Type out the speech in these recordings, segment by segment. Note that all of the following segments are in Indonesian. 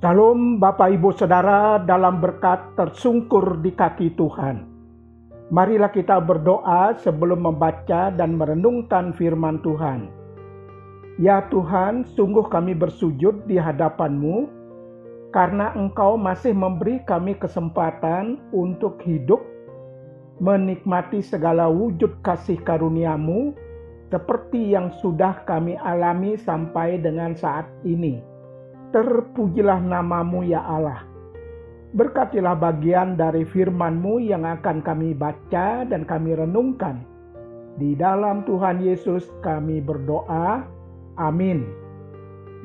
Shalom Bapak Ibu Saudara dalam berkat tersungkur di kaki Tuhan. Marilah kita berdoa sebelum membaca dan merenungkan firman Tuhan. Ya Tuhan, sungguh kami bersujud di hadapan-Mu karena Engkau masih memberi kami kesempatan untuk hidup, menikmati segala wujud kasih karunia-Mu seperti yang sudah kami alami sampai dengan saat ini. Terpujilah nama-Mu ya Allah. Berkatilah bagian dari firman-Mu yang akan kami baca dan kami renungkan. Di dalam Tuhan Yesus kami berdoa. Amin.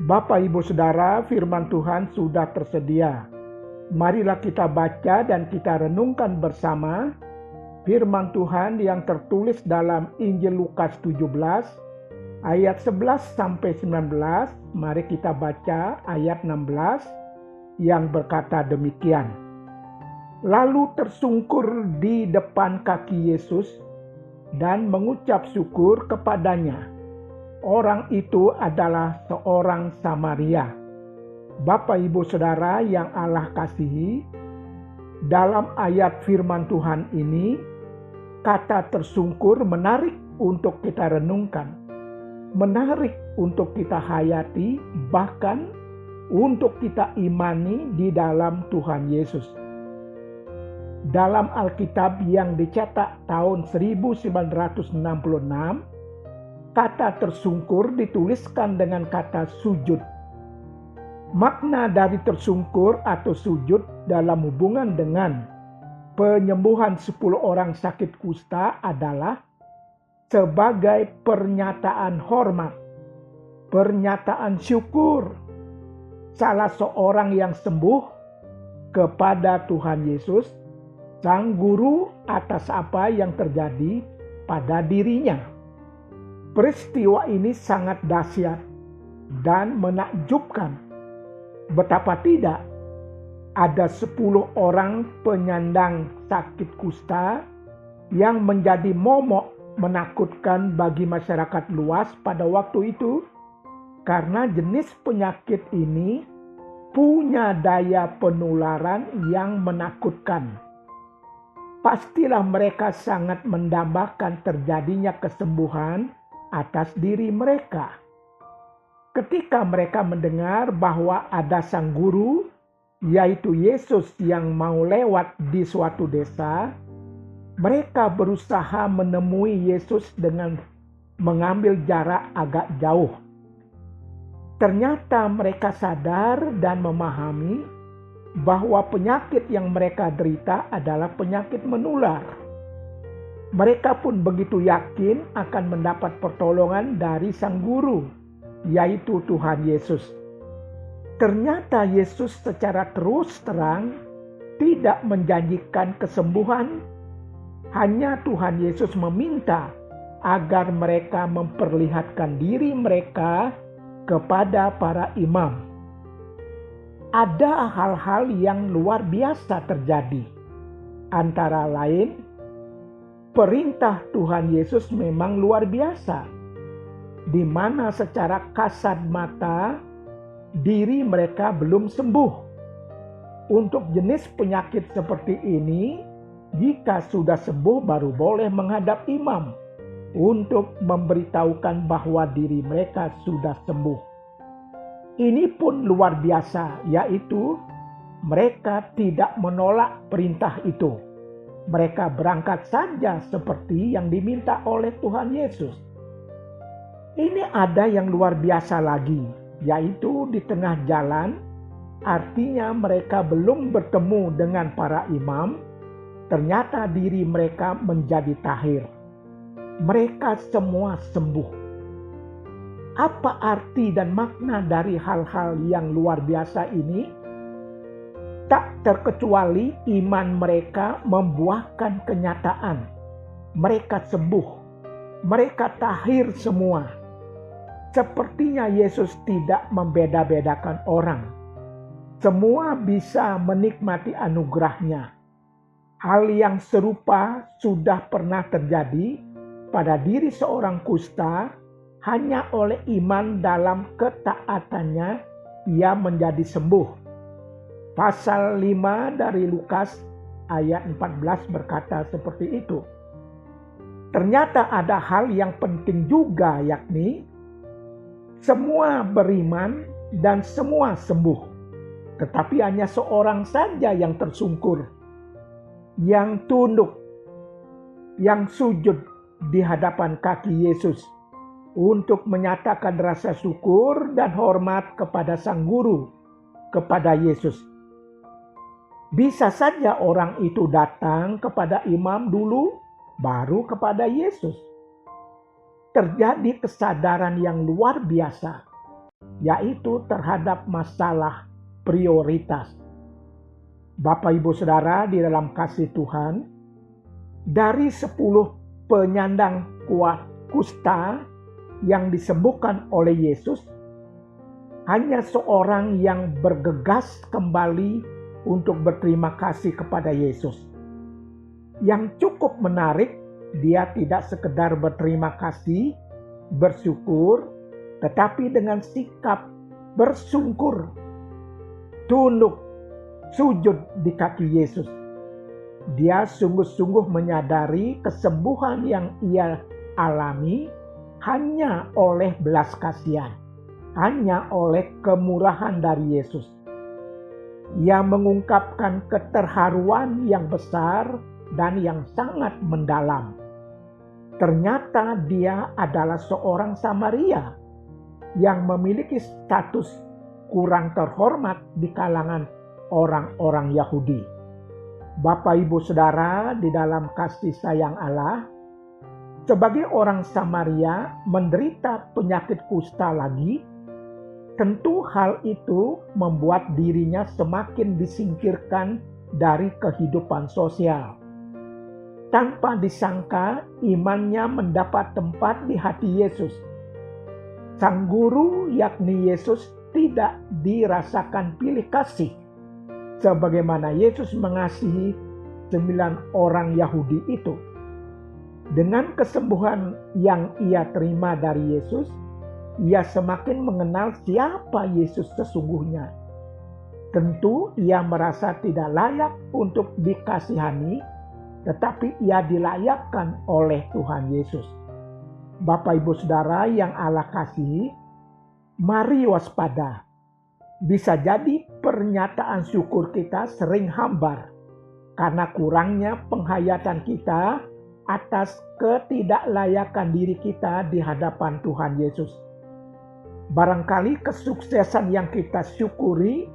Bapak Ibu Saudara, firman Tuhan sudah tersedia. Marilah kita baca dan kita renungkan bersama firman Tuhan yang tertulis dalam Injil Lukas 17 ayat 11 sampai 19, mari kita baca ayat 16 yang berkata demikian. Lalu tersungkur di depan kaki Yesus dan mengucap syukur kepadanya. Orang itu adalah seorang Samaria. Bapak Ibu Saudara yang Allah kasihi, dalam ayat firman Tuhan ini, kata tersungkur menarik untuk kita renungkan. Menarik untuk kita hayati, bahkan untuk kita imani di dalam Tuhan Yesus. Dalam Alkitab yang dicetak tahun 1966, kata tersungkur dituliskan dengan kata sujud. Makna dari tersungkur atau sujud dalam hubungan dengan penyembuhan 10 orang sakit kusta adalah sebagai pernyataan hormat, pernyataan syukur salah seorang yang sembuh kepada Tuhan Yesus, Sang Guru, atas apa yang terjadi pada dirinya. Peristiwa ini sangat dahsyat dan menakjubkan. Betapa tidak, ada 10 orang penyandang sakit kusta yang menjadi momok menakutkan bagi masyarakat luas pada waktu itu karena jenis penyakit ini punya daya penularan yang menakutkan. Pastilah mereka sangat mendambakan terjadinya kesembuhan atas diri mereka. Ketika mereka mendengar bahwa ada Sang Guru, yaitu Yesus, yang mau lewat di suatu desa, mereka berusaha menemui Yesus dengan mengambil jarak agak jauh. Ternyata mereka sadar dan memahami bahwa penyakit yang mereka derita adalah penyakit menular. Mereka pun begitu yakin akan mendapat pertolongan dari Sang Guru, yaitu Tuhan Yesus. Ternyata Yesus secara terus terang tidak menjanjikan kesembuhan. Hanya Tuhan Yesus meminta agar mereka memperlihatkan diri mereka kepada para imam. Ada hal-hal yang luar biasa terjadi. Antara lain, perintah Tuhan Yesus memang luar biasa, di mana secara kasat mata diri mereka belum sembuh. Untuk jenis penyakit seperti ini, jika sudah sembuh baru boleh menghadap imam untuk memberitahukan bahwa diri mereka sudah sembuh. Ini pun luar biasa, yaitu mereka tidak menolak perintah itu. Mereka berangkat saja seperti yang diminta oleh Tuhan Yesus. Ini ada yang luar biasa lagi, yaitu di tengah jalan, artinya mereka belum bertemu dengan para imam. Ternyata diri mereka menjadi tahir. Mereka semua sembuh. Apa arti dan makna dari hal-hal yang luar biasa ini? Tak terkecuali iman mereka membuahkan kenyataan. Mereka sembuh. Mereka tahir semua. Sepertinya Yesus tidak membeda-bedakan orang. Semua bisa menikmati anugerahnya. Hal yang serupa sudah pernah terjadi pada diri seorang kusta. Hanya oleh iman dalam ketaatannya ia menjadi sembuh. Pasal 5 dari Lukas ayat 14 berkata seperti itu. Ternyata ada hal yang penting juga, yakni semua beriman dan semua sembuh. Tetapi hanya seorang saja yang tersungkur, yang tunduk, yang sujud di hadapan kaki Yesus untuk menyatakan rasa syukur dan hormat kepada Sang Guru, kepada Yesus. Bisa saja orang itu datang kepada imam dulu, baru kepada Yesus. Terjadi kesadaran yang luar biasa, yaitu terhadap masalah prioritas. Bapak Ibu Saudara di dalam kasih Tuhan, dari 10 penyandang kusta yang disembuhkan oleh Yesus, hanya seorang yang bergegas kembali untuk berterima kasih kepada Yesus. Yang cukup menarik, dia tidak sekedar berterima kasih, bersyukur, tetapi dengan sikap bersungkur, tunduk, sujud di kaki Yesus. Dia sungguh-sungguh menyadari kesembuhan yang ia alami hanya oleh belas kasihan, hanya oleh kemurahan dari Yesus. Ia mengungkapkan keterharuan yang besar dan yang sangat mendalam. Ternyata dia adalah seorang Samaria yang memiliki status kurang terhormat di kalangan orang-orang Yahudi. Bapak Ibu Saudara di dalam kasih sayang Allah, sebagai orang Samaria menderita penyakit kusta lagi, tentu hal itu membuat dirinya semakin disingkirkan dari kehidupan sosial. Tanpa disangka, imannya mendapat tempat di hati Yesus. Sang Guru, yakni Yesus, tidak dirasakan pilih kasih, sebagaimana Yesus mengasihi 9 orang Yahudi itu. Dengan kesembuhan yang ia terima dari Yesus, ia semakin mengenal siapa Yesus sesungguhnya. Tentu ia merasa tidak layak untuk dikasihani, tetapi ia dilayakkan oleh Tuhan Yesus. Bapak Ibu Saudara yang Allah kasihi, mari waspada. Bisa jadi pernyataan syukur kita sering hambar karena kurangnya penghayatan kita atas ketidaklayakan diri kita di hadapan Tuhan Yesus. Barangkali kesuksesan yang kita syukuri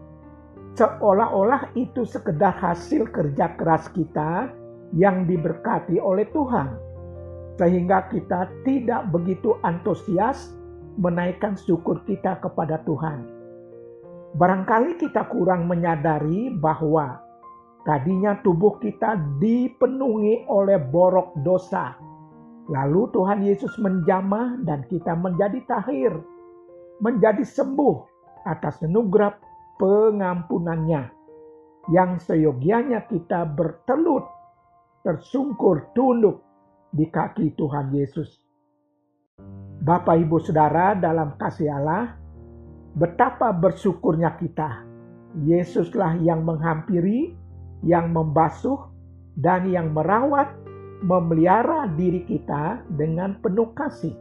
seolah-olah itu sekedar hasil kerja keras kita yang diberkati oleh Tuhan, sehingga kita tidak begitu antusias menaikkan syukur kita kepada Tuhan. Barangkali kita kurang menyadari bahwa tadinya tubuh kita dipenuhi oleh borok dosa, lalu Tuhan Yesus menjamah dan kita menjadi tahir, menjadi sembuh atas anugerah pengampunannya, yang seyogianya kita bertelut, tersungkur, tunduk di kaki Tuhan Yesus. Bapak Ibu Saudara dalam kasih Allah, betapa bersyukurnya kita. Yesuslah yang menghampiri, yang membasuh, dan yang merawat, memelihara diri kita dengan penuh kasih.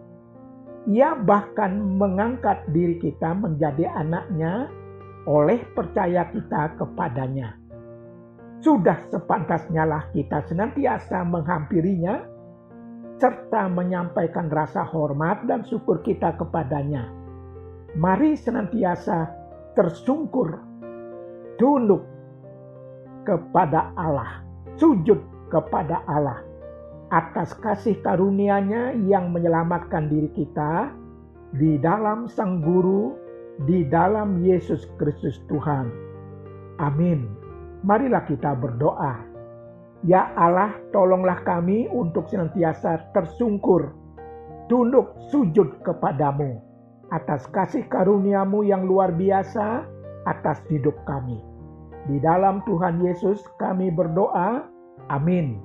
Ia bahkan mengangkat diri kita menjadi anaknya oleh percaya kita kepadanya. Sudah sepantasnya lah kita senantiasa menghampirinya, serta menyampaikan rasa hormat dan syukur kita kepadanya. Mari senantiasa tersungkur, tunduk kepada Allah, sujud kepada Allah atas kasih karunia-Nya yang menyelamatkan diri kita di dalam Sang Guru, di dalam Yesus Kristus Tuhan. Amin. Marilah kita berdoa. Ya Allah, tolonglah kami untuk senantiasa tersungkur, tunduk sujud kepadamu atas kasih karunia-Mu yang luar biasa atas hidup kami. Di dalam Tuhan Yesus kami berdoa. Amin.